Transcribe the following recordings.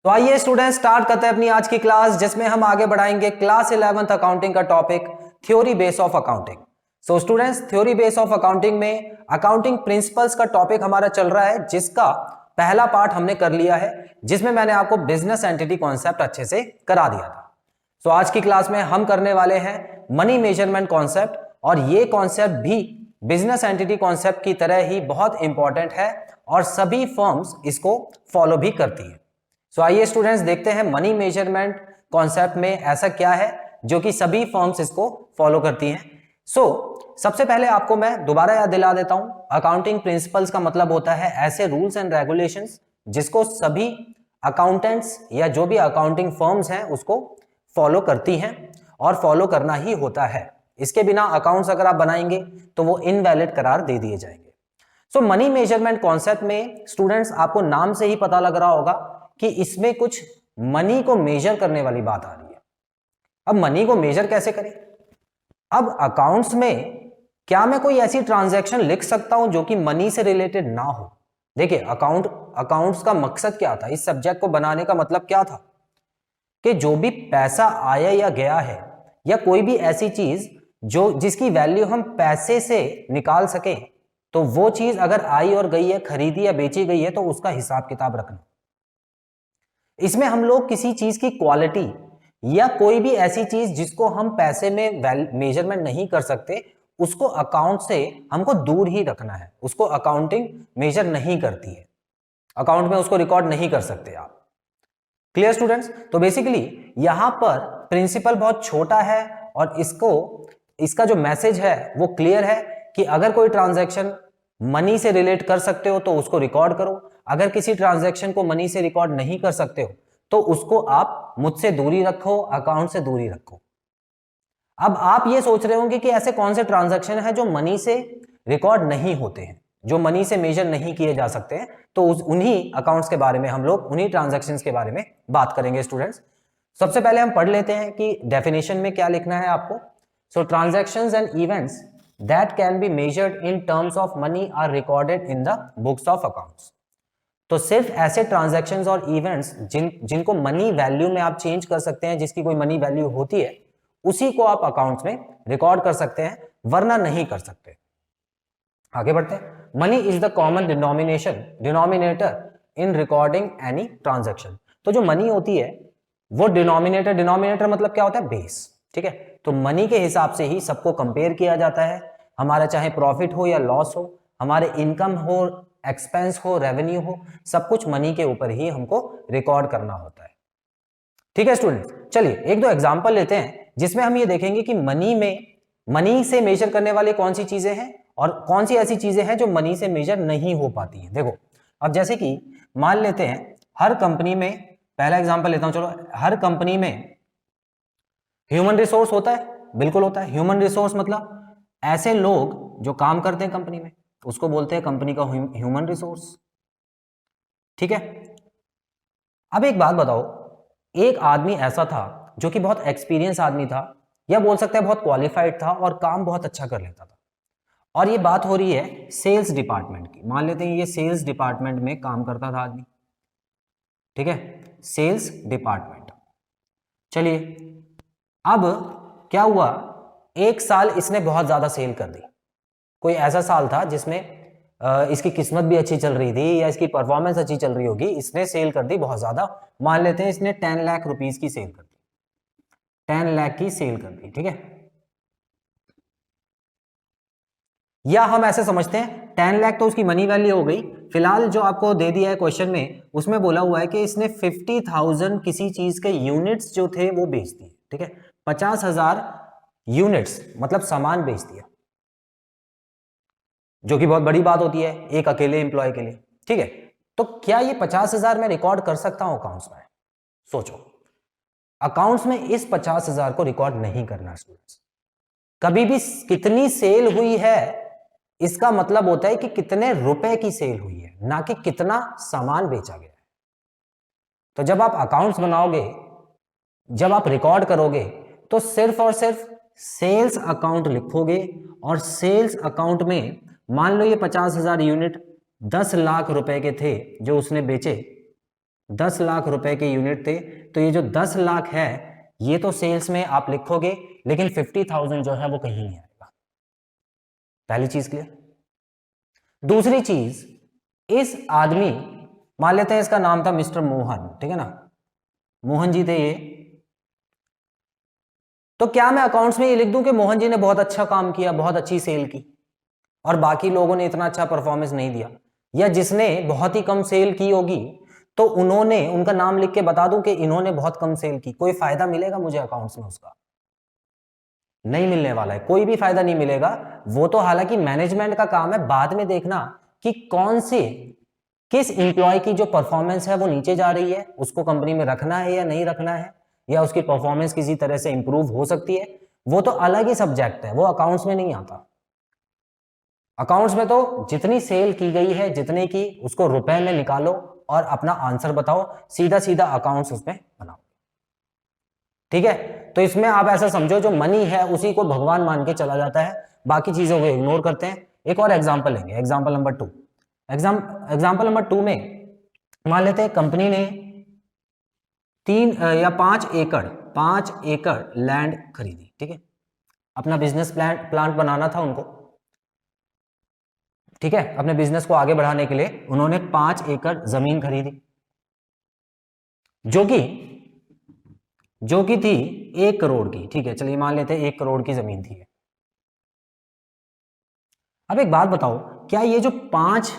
तो आइए student start करते हैं अपनी आज की क्लास, जिसमें हम आगे बढ़ाएंगे क्लास 11th अकाउंटिंग का topic theory base of accounting. So students, theory base of accounting में अकाउंटिंग प्रिंसिपल्स का टॉपिक हमारा चल रहा है, जिसका पहला पार्ट हमने कर लिया है, जिसमें मैंने आपको बिजनेस एंटिटी कॉन्सेप्ट अच्छे से करा दिया था। सो आज की क्लास में हम करने वाले हैं मनी मेजरमेंट कॉन्सेप्ट, और ये कॉन्सेप्ट भी बिजनेस एंटिटी कॉन्सेप्ट की तरह ही बहुत इंपॉर्टेंट है और सभी फर्म्स इसको फॉलो भी करती है। सो आइए स्टूडेंट्स देखते हैं मनी मेजरमेंट कॉन्सेप्ट में ऐसा क्या है जो कि सभी फर्म्स इसको फॉलो करती हैं। सबसे पहले आपको मैं दोबारा याद दिला देता हूं, अकाउंटिंग प्रिंसिपल्स का मतलब होता है ऐसे रूल्स एंड रेगुलेशंस जिसको सभी अकाउंटेंट्स या जो भी अकाउंटिंग फर्म्स हैं उसको फॉलो करती हैं, और फॉलो करना ही होता है। इसके बिना अकाउंट्स अगर आप बनाएंगे तो वो इनवैलिड करार दे दिए जाएंगे। मनी मेजरमेंट कॉन्सेप्ट में स्टूडेंट्स आपको नाम से ही पता लग रहा होगा कि इसमें कुछ मनी को मेजर करने वाली बात आ रही है। अब मनी को मेजर कैसे करें? अब अकाउंट्स में क्या मैं कोई ऐसी ट्रांजैक्शन लिख सकता हूं जो कि मनी से रिलेटेड ना हो? देखिए, अकाउंट्स का मकसद क्या था, इस सब्जेक्ट को बनाने का मतलब क्या था कि जो भी पैसा आया या गया है, या कोई भी ऐसी चीज जो जिसकी वैल्यू हम पैसे से निकाल सके, तो वो चीज अगर आई और गई है, खरीदी या बेची गई है, तो उसका हिसाब किताब रखना। इसमें हम लोग किसी चीज की क्वालिटी या कोई भी ऐसी चीज जिसको हम पैसे में मेजरमेंट नहीं कर सकते, उसको अकाउंट से हमको दूर ही रखना है। उसको अकाउंटिंग मेजर नहीं करती है, अकाउंट में उसको रिकॉर्ड नहीं कर सकते आप। Clear students? तो बेसिकली यहां पर प्रिंसिपल बहुत छोटा है, और इसका जो मैसेज है वो क्लियर है कि अगर कोई ट्रांजैक्शन मनी से रिलेट कर सकते हो तो उसको रिकॉर्ड करो, अगर किसी ट्रांजैक्शन को मनी से रिकॉर्ड नहीं कर सकते हो तो उसको आप मुझसे दूरी रखो, अकाउंट से दूरी रखो। अब आप ये सोच रहे होंगे कि ऐसे कौन से ट्रांजैक्शन है जो मनी से रिकॉर्ड नहीं होते हैं, जो मनी से मेजर नहीं किए जा सकते हैं, तो उन्हीं अकाउंट्स के बारे में हम लोग, उन्हीं ट्रांजैक्शंस के बारे में बात करेंगे स्टूडेंट्स। सबसे पहले हम पढ़ लेते हैं कि डेफिनेशन में क्या लिखना है आपको। Transactions and events that can be measured in terms of money are recorded in the books of accounts। तो सिर्फ ऐसे ट्रांजैक्शंस और इवेंट्स जिनको मनी वैल्यू में आप चेंज कर सकते हैं, जिसकी कोई मनी वैल्यू होती है, उसी को आप अकाउंट्स में रिकॉर्ड कर सकते हैं, वरना नहीं कर सकते। आगे बढ़ते हैं। Money is the common denominator in recording any transaction. तो जो मनी होती है वो डिनोमिनेटर मतलब क्या होता है? बेस। ठीक है, तो मनी के हिसाब से ही सबको कंपेयर किया जाता है। हमारा चाहे प्रॉफिट हो या लॉस हो, हमारे इनकम हो, एक्सपेंस हो, रेवेन्यू हो, सब कुछ मनी के ऊपर ही हमको रिकॉर्ड करना होता है। ठीक है स्टूडेंट्स, चलिए एक दो एग्जांपल लेते हैं जिसमें हम ये देखेंगे कि मनी से मेजर करने वाली कौन सी चीजें हैं और कौन सी ऐसी चीजें हैं जो मनी से मेजर नहीं हो पाती हैं। देखो, अब जैसे कि मान लेते हैं हर कंपनी में, पहला एग्जांपल लेता हूं, चलो, हर कंपनी में ह्यूमन रिसोर्स होता है, बिल्कुल होता है। ह्यूमन रिसोर्स मतलब ऐसे लोग जो काम करते हैं कंपनी में, उसको बोलते हैं कंपनी का ह्यूमन रिसोर्स। ठीक है, अब एक बात बताओ, एक आदमी ऐसा था जो कि बहुत एक्सपीरियंस आदमी था, या बोल सकते हैं बहुत क्वालिफाइड था और काम बहुत अच्छा कर लेता था, और ये बात हो रही है सेल्स डिपार्टमेंट की। मान लेते हैं ये सेल्स डिपार्टमेंट में काम करता था आदमी। ठीक है, सेल्स डिपार्टमेंट। चलिए, अब क्या हुआ, एक साल इसने बहुत ज्यादा सेल कर दी। कोई ऐसा साल था जिसमें इसकी किस्मत भी अच्छी चल रही थी, या इसकी परफॉर्मेंस अच्छी चल रही होगी, इसने सेल कर दी बहुत ज्यादा। मान लेते हैं इसने 10 लाख रुपीस की सेल कर दी, 10 लाख की सेल कर दी। ठीक है, या हम ऐसे समझते हैं 10 लाख तो उसकी मनी वैल्यू हो गई। फिलहाल जो आपको दे दिया है क्वेश्चन में, उसमें बोला हुआ है कि इसने 50,000 किसी चीज के यूनिट्स जो थे वो बेच दिए। ठीक है, 50,000 यूनिट्स मतलब सामान बेच दिया, जो कि बहुत बड़ी बात होती है एक अकेले एम्प्लॉय के लिए। ठीक है, तो क्या ये 50,000 मैं रिकॉर्ड कर सकता हूं अकाउंट्स में? सोचो, अकाउंट्स में इस 50,000 को रिकॉर्ड नहीं करना स्टूडेंट्स। कभी भी कितनी सेल हुई है, इसका मतलब होता है कि कितने रुपए की सेल हुई है, ना कि कितना सामान बेचा गया है। तो जब आप अकाउंट्स बनाओगे, जब आप रिकॉर्ड करोगे, तो सिर्फ और सिर्फ सेल्स अकाउंट लिखोगे, और सेल्स अकाउंट में मान लो ये 50,000 यूनिट 10 लाख रुपए के थे जो उसने बेचे, 10 लाख रुपए के यूनिट थे, तो ये जो 10 लाख है ये तो सेल्स में आप लिखोगे, लेकिन 50,000 जो है वो कहीं नहीं आएगा। पहली चीज क्लियर। दूसरी चीज, इस आदमी, मान लेते हैं इसका नाम था मिस्टर मोहन, ठीक है ना, मोहन जी थे ये, तो क्या मैं अकाउंट्स में ये लिख दूं कि मोहन जी ने बहुत अच्छा काम किया, बहुत अच्छी सेल की, और बाकी लोगों ने इतना अच्छा परफॉर्मेंस नहीं दिया, या जिसने बहुत ही कम सेल की होगी तो उन्होंने, उनका नाम लिख के बता दूं कि इन्होंने बहुत कम सेल की, कोई फायदा मिलेगा मुझे अकाउंट्स में? उसका नहीं मिलने वाला है, कोई भी फायदा नहीं मिलेगा। वो तो हालांकि मैनेजमेंट का काम है बाद में देखना कि कौन से, किस एम्प्लॉय की जो परफॉर्मेंस है वो नीचे जा रही है, उसको कंपनी में रखना है या नहीं रखना है, या उसकी परफॉर्मेंस किसी तरह से इंप्रूव हो सकती है, वो तो अलग ही सब्जेक्ट है, वो अकाउंट्स में नहीं आता। अकाउंट्स में तो जितनी सेल की गई है, जितने की, उसको रुपए में निकालो और अपना आंसर बताओ, सीधा सीधा अकाउंट्स उसमें बनाओ, ठीक है। तो इसमें आप ऐसा समझो जो मनी है उसी को भगवान मान के चला जाता है, बाकी चीजों को इग्नोर करते हैं। एक और एग्जांपल लेंगे, एग्जांपल नंबर 2। एग्जांपल नंबर 2 में मान लेते हैं कंपनी ने 3 या 5 एकड़ लैंड खरीदी, ठीक है, अपना बिजनेस प्लांट बनाना था उनको, ठीक है, अपने बिजनेस को आगे बढ़ाने के लिए उन्होंने 5 एकड़ जमीन खरीदी, जो कि थी 1 करोड़ की, ठीक है, चलिए मान लेते हैं 1 करोड़ की जमीन थी। अब एक बात बताओ, क्या ये जो 5,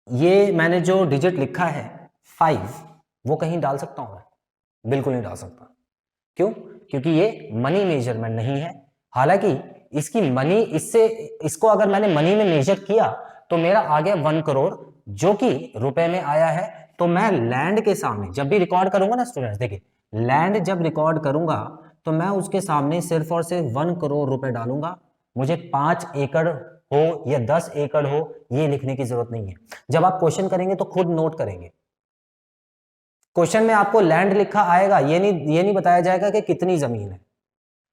ये मैंने जो डिजिट लिखा है 5, वो कहीं डाल सकता हूं मैं? बिल्कुल नहीं डाल सकता। क्यों? क्योंकि ये मनी मेजरमेंट नहीं है। हालांकि इसकी मनी, इसको अगर मैंने मनी में मेजर किया तो मेरा आ गया 1 करोड़, जो कि रुपए में आया है। तो मैं लैंड के सामने जब भी रिकॉर्ड करूंगा ना स्टूडेंट्स, देखिए लैंड जब रिकॉर्ड करूंगा तो मैं उसके सामने सिर्फ और सिर्फ 1 करोड़ रुपए डालूंगा। मुझे 5 एकड़ हो या 10 एकड़ हो ये लिखने की जरूरत नहीं है। जब आप क्वेश्चन करेंगे तो खुद नोट करेंगे, क्वेश्चन में आपको लैंड लिखा आएगा, ये नहीं बताया जाएगा कि कितनी जमीन है।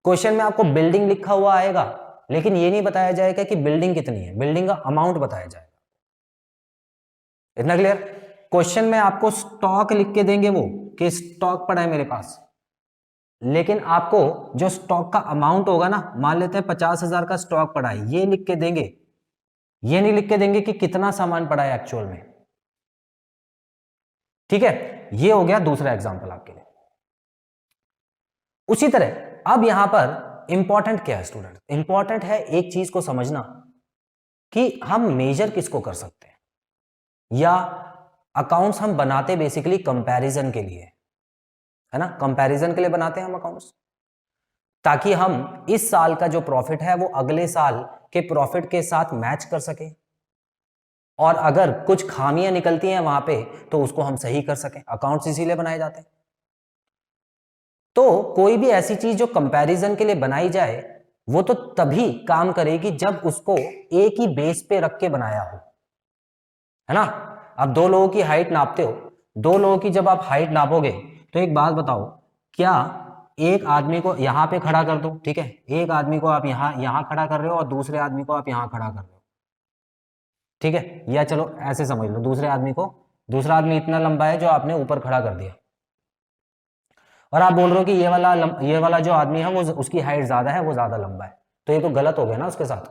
क्वेश्चन में आपको बिल्डिंग लिखा हुआ आएगा, लेकिन ये नहीं बताया जाएगा कि बिल्डिंग कितनी है, बिल्डिंग का अमाउंट बताया जाएगा। इतना क्लियर? क्वेश्चन में आपको स्टॉक लिख के देंगे वो, कि स्टॉक पड़ा है मेरे पास, लेकिन आपको जो स्टॉक का अमाउंट होगा ना, मान लेते हैं 50,000 का स्टॉक पड़ा है, ये लिख के देंगे, ये नहीं लिख के देंगे कि कितना सामान पड़ा है एक्चुअल में, ठीक है। ये हो गया दूसरा एग्जांपल आपके लिए। उसी तरह अब यहां पर इंपॉर्टेंट क्या है स्टूडेंट? इंपॉर्टेंट है एक चीज को समझना कि हम मेजर किसको कर सकते हैं, या अकाउंट्स हम बनाते बेसिकली कंपैरिजन के लिए, है ना, कंपैरिजन के लिए बनाते हैं हम अकाउंट्स, ताकि हम इस साल का जो प्रॉफिट है वो अगले साल के प्रॉफिट के साथ मैच कर सके, और अगर कुछ खामियां निकलती हैं वहां पे तो उसको हम सही कर सकें। अकाउंट्स इसीलिए बनाए जाते हैं। तो कोई भी ऐसी चीज जो कंपैरिजन के लिए बनाई जाए वो तो तभी काम करेगी जब उसको एक ही बेस पे रख के बनाया हो, है ना। अब 2 लोगों की हाइट नापते हो, 2 लोगों की जब आप हाइट नापोगे तो एक बात बताओ, क्या एक आदमी को यहां पे खड़ा कर दो, ठीक है, एक आदमी को आप यहां खड़ा कर रहे हो और दूसरे आदमी को आप यहां खड़ा कर रहे हो, ठीक है, या चलो ऐसे समझ लो, दूसरा आदमी इतना लंबा है जो आपने ऊपर खड़ा कर दिया, और आप बोल रहे हो कि ये वाला जो आदमी है वो उसकी हाइट ज्यादा है, वो ज्यादा लंबा है, तो ये तो गलत हो गया ना उसके साथ।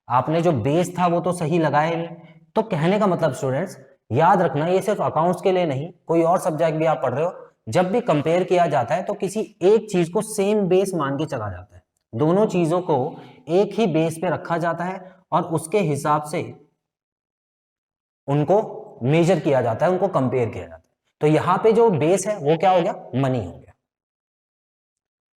आपने जो बेस था वो तो सही लगाया नहीं। तो कहने का मतलब स्टूडेंट्स याद रखना, ये सिर्फ अकाउंट्स के लिए नहीं, कोई और सब्जेक्ट भी आप पढ़ रहे हो, जब भी कंपेयर किया जाता है तो किसी एक चीज को सेम बेस मान के चला जाता है, दोनों चीजों को एक ही बेस पे रखा जाता है और उसके हिसाब से उनको मेजर किया जाता है, उनको कंपेयर किया जाता है। तो यहां पे जो बेस है वो क्या हो गया? मनी हो गया,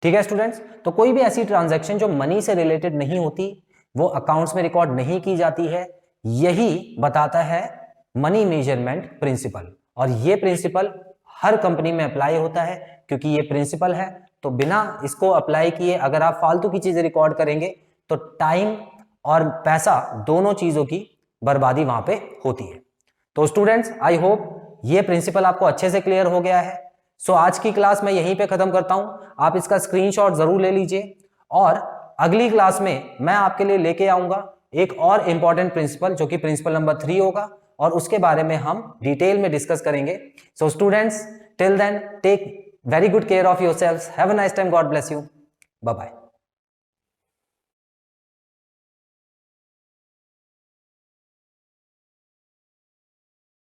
ठीक है स्टूडेंट्स। तो कोई भी ऐसी ट्रांजैक्शन जो मनी से रिलेटेड नहीं होती वो अकाउंट्स में रिकॉर्ड नहीं की जाती है, यही बताता है मनी मेजरमेंट प्रिंसिपल। और ये प्रिंसिपल हर कंपनी में अप्लाई होता है, क्योंकि ये प्रिंसिपल है, तो बिना इसको अप्लाई किए अगर आप फालतू की चीजें रिकॉर्ड करेंगे तो टाइम और पैसा दोनों चीजों की बर्बादी वहां पे होती है। तो स्टूडेंट्स आई होप ये प्रिंसिपल आपको अच्छे से क्लियर हो गया है। सो आज की क्लास मैं यहीं पे खत्म करता हूं, आप इसका स्क्रीनशॉट जरूर ले लीजिए, और अगली क्लास में मैं आपके लिए लेके आऊंगा एक और इंपॉर्टेंट प्रिंसिपल, जो कि प्रिंसिपल नंबर 3 होगा, और उसके बारे में हम डिटेल में डिस्कस करेंगे। So students, till then take very good care of yourselves. Have a nice time. God bless you. Bye bye.